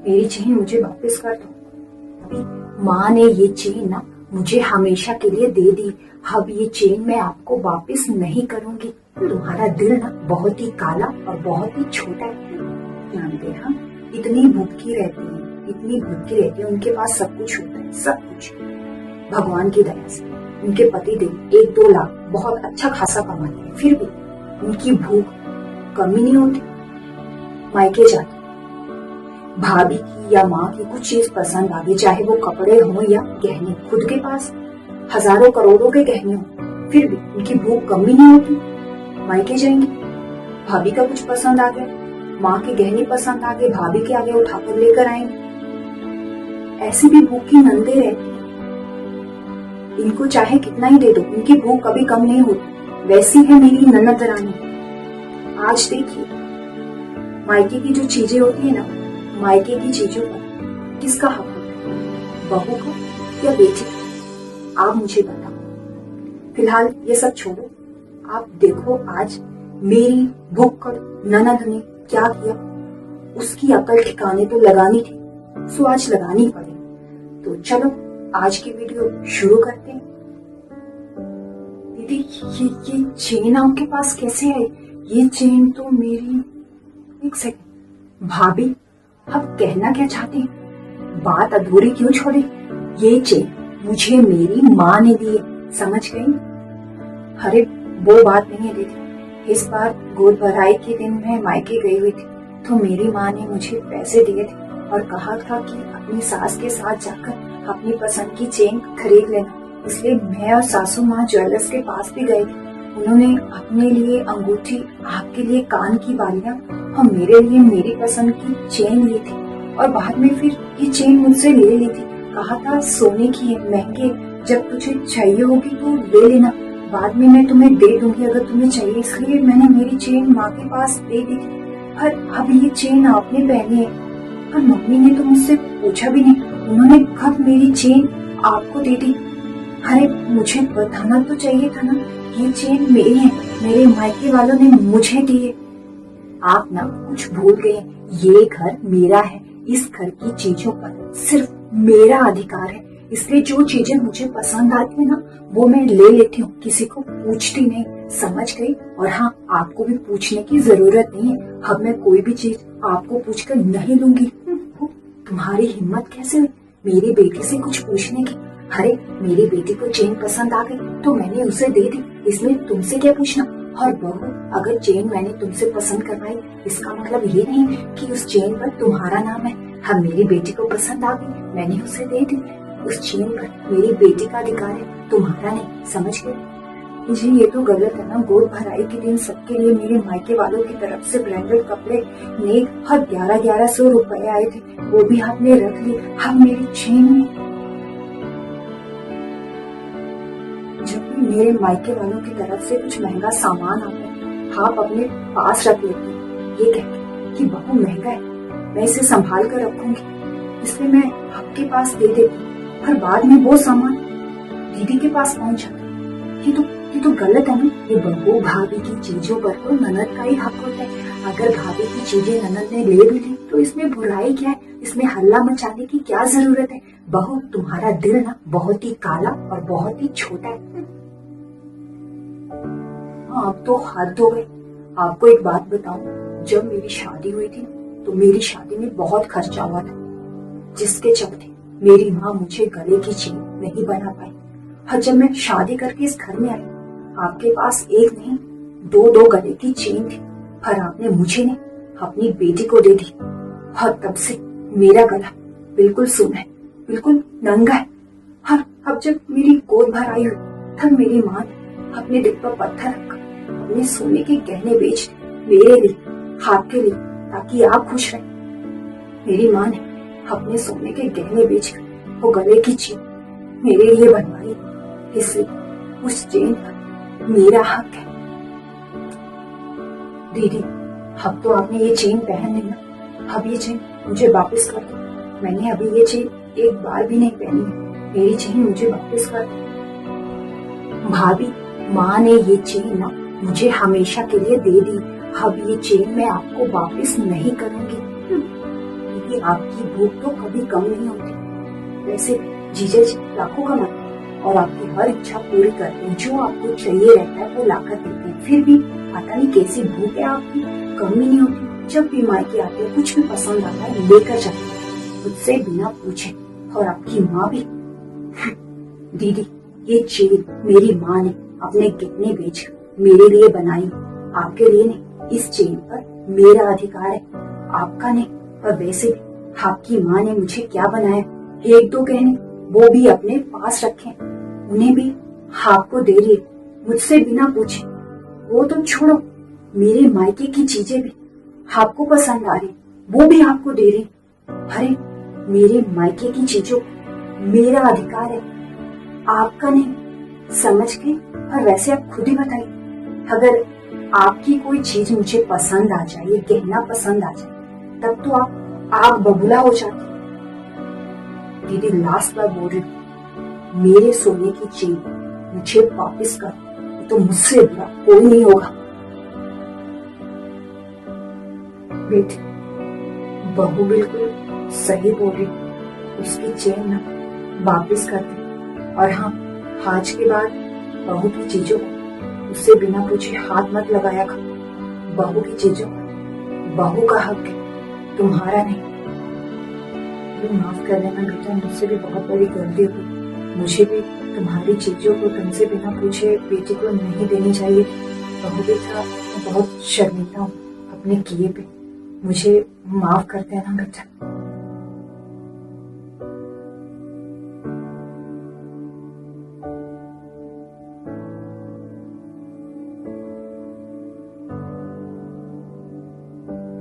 मेरी चेन मुझे वापस कर दो। माँ ने ये चेन ना मुझे हमेशा के लिए दे दी। अब ये चेन मैं आपको वापस नहीं करूंगी। तुम्हारा दिल ना बहुत ही काला और बहुत ही छोटा है। जानते हैं, इतनी भूखी रहती है, इतनी भूखी रहती है, उनके पास सब कुछ होता है, सब कुछ भगवान की दया से। उनके पति देव 1-2 लाख बहुत अच्छा खासा कमाते हैं, फिर भी उनकी भूख कमी नहीं होती। मायके जाते, भाभी की या माँ की कुछ चीज पसंद आ गई, चाहे वो कपड़े हो या गहने, खुद के पास हजारों करोड़ों के गहने हो, फिर भी उनकी भूख कमी नहीं होती। मायके जाएंगे, भाभी का कुछ पसंद आ गया, माँ के गहने पसंद आ गए, भाभी के आगे उठाकर लेकर आएंगे। ऐसी भी भूखी नंदे रहती हैं, इनको चाहे कितना ही दे दो, इनकी भूख कभी कम नहीं होती। वैसी है मेरी ननद रानी। आज देखिए, मायके की जो चीजें होती है ना, मायके की चीजों पर किसका हक होता है, बहू का या बेटी का? आप मुझे बताओ। फिलहाल ये सब छोड़ो, आप देखो आज मेरी भुक्कड़ ननद ने क्या किया। उसकी अकल ठिकाने तो लगानी थी, सो आज लगानी पड़ी। तो चलो आज की वीडियो शुरू करते हैं। दीदी, ये चेन आपके पास कैसे आई? ये चेन तो मेरी। एक सेकंड भाभी, आप कहना क्या चाहती हैं? बात अधूरी क्यों छोड़ी? ये चेन मुझे मेरी माँ ने दी है, समझ गई? अरे वो बात नहीं है दीदी, इस बार गोद भराई के दिन मैं मायके गई हुई थी, तो मेरी माँ ने मुझे पैसे दिए थे और कहा था कि अपनी सास के साथ जाकर अपनी पसंद की चेन खरीद लेना। इसलिए मैं और सासू माँ ज्वेलर्स के पास भी गए थे। उन्होंने अपने लिए अंगूठी, आपके लिए कान की बालियां और मेरे लिए मेरी पसंद की चेन ली थी। और बाद में फिर ये चेन मुझसे ले ली थी। कहा था सोने की है, महंगे, जब तुझे चाहिए होगी तो ले लेना, बाद में मैं तुम्हें दे दूंगी अगर तुम्हें चाहिए। इसलिए मैंने मेरी चेन माँ के पास दे दी थी। पर अब ये चेन आपने पहनी है, पर मम्मी ने तो मुझसे पूछा भी नहीं, उन्होंने कब मेरी चेन आपको दे दी? अरे मुझे बताना तो चाहिए था ना, ये चेन मेरी है, मेरे मायके वालों ने मुझे दी है। आप ना कुछ भूल गए, ये घर मेरा है, इस घर की चीजों पर सिर्फ मेरा अधिकार है। इसलिए जो चीजें मुझे पसंद आती है ना, वो मैं ले लेती हूँ, किसी को पूछती नहीं, समझ गई? और हाँ, आपको भी पूछने की जरूरत नहीं है। अब मैं कोई भी चीज आपको पूछकर नहीं लूंगी। तुम्हारी हिम्मत कैसे हुई मेरी बेटी से कुछ पूछने की? अरे मेरी बेटी को चेन पसंद आ गई तो मैंने उसे दे दी, इसमें तुमसे क्या पूछना? और बहू, अगर चेन मैंने तुमसे पसंद करवाई, इसका मतलब ये नहीं कि उस चेन पर तुम्हारा नाम है। हाँ, मेरी बेटी को पसंद आ गई, मैंने उसे दे दी, उस चेन पर मेरी बेटी का अधिकार है, तुम्हारा नहीं, समझ गए? जी ये तो गलत है ना। गोद भराई के दिन सबके लिए मेरे मायके वालों की तरफ से ब्रांडेड कपड़े, नेक और 1100 रुपए आए थे, वो भी आपने रख लिए। अब मेरी चेन में, जब भी मेरे मायके वालों की तरफ से कुछ महंगा सामान आता है, आप अपने पास रख लेते हैं, ये कहते कि बहू महंगा है, मैं इसे संभाल कर रखूंगी, इसलिए मैं आपके पास दे देती। पर बाद में वो सामान दीदी के पास पहुंच जाता है। ये तो गलत है ना। ये बहू भाभी की चीजों पर तो ननद का ही हक होता है। अगर भाभी की चीजें ननद ने ले भी ली तो इसमें बुराई क्या है? इसमें हल्ला मचाने की क्या जरूरत है? बहू, तुम्हारा दिल ना बहुत ही काला और बहुत ही छोटा है। हाँ, अब तो हद हो गई। आपको एक बात बताऊं, जब मेरी शादी हुई थी तो मेरी शादी में बहुत खर्चा हुआ था, जिसके चलते मेरी माँ मुझे गले की चेन नहीं बना पाई। और जब मैं शादी करके इस घर में आई, आपके पास एक नहीं 2 गले की चेन थी, पर आपने मुझे नहीं अपनी बेटी को दे दी। और तब से मेरा गला बिल्कुल सुन्न है, बिल्कुल नंगा है। और अब जब मेरी गोद भर आई हुई, तब मेरी माँ ने अपने दिल पर पत्थर रखकर अपने सोने के गहने बेच मेरे लिए, आपके लिए, ताकि आप खुश रहें। मेरी माँ ने अपने सोने के गहने बेचकर वो गले की चेन मेरे लिए बनवाई, इसलिए उस चेन पर मेरा हक है। दीदी, अब तो आपने ये चेन पहन ली ना, अब ये चेन मुझे वापस कर दो। मैंने अभी ये चेन एक बार भी नहीं पहनी है, मेरी चेन मुझे वापस कर दो। भाभी, माँ ने ये चेन ना मुझे हमेशा के लिए दे दी, अब ये चेन मैं आपको वापस नहीं करूंगी। कि आपकी भूख तो कभी कम नहीं होती। वैसे जीजा जी लाखों कमाते हैं और आपकी हर इच्छा पूरी करते हैं, जो आपको चाहिए रहता है वो लाकर देते हैं, फिर भी पता नहीं कैसी भूख है आपकी, कम ही नहीं होती। जब भी मायके आते हैं कुछ भी पसंद आता है लेकर जाते हैं, मुझसे बिना पूछे। और आपकी माँ भी दीदी, ये चेन मेरी माँ ने अपने गहने बेच मेरे लिए बनाई, आपके लिए नहीं। इस चेन पर मेरा अधिकार है, आपका नहीं। और वैसे भी आपकी माँ ने मुझे क्या बनाया, एक दो गहने, वो भी अपने पास रखे, उन्हें भी आपको दे रही है मुझसे बिना पूछे। वो तो छोड़ो, मेरे मायके की चीजें भी आपको पसंद आ रही, वो भी आपको दे रही। अरे मेरे मायके की चीजों मेरा अधिकार है, आपका नहीं, समझ के। और वैसे आप खुद ही बताइए, अगर आपकी कोई चीज मुझे पसंद आ जाए, ये गहना पसंद आ जाए, तब तो आप आग बबूला हो जाती। दीदी लास्ट बार बोल रही हूँ, मेरे सोने की चेन मुझे वापस कर, तो मुझसे बुरा कोई नहीं होगा। बेटी, बहू बिल्कुल सही बोल रही, उसकी चेन ना वापस कर दे। और हाँ, आज के बाद बहू की चीजों को उससे बिना पूछे हाथ मत लगाया करो। बहू की चीजों बहू का हक है, तुम्हारा नहीं। माफ कर देना बेटा, मुझसे भी बहुत बड़ी गलती हुई। मुझे भी तुम्हारी चीजों को तुमसे बिना पूछे बेटी को नहीं देनी चाहिए। बहू बेटा, बहुत शर्मिंदा हूँ अपने किए पे, मुझे माफ कर देना बेटा।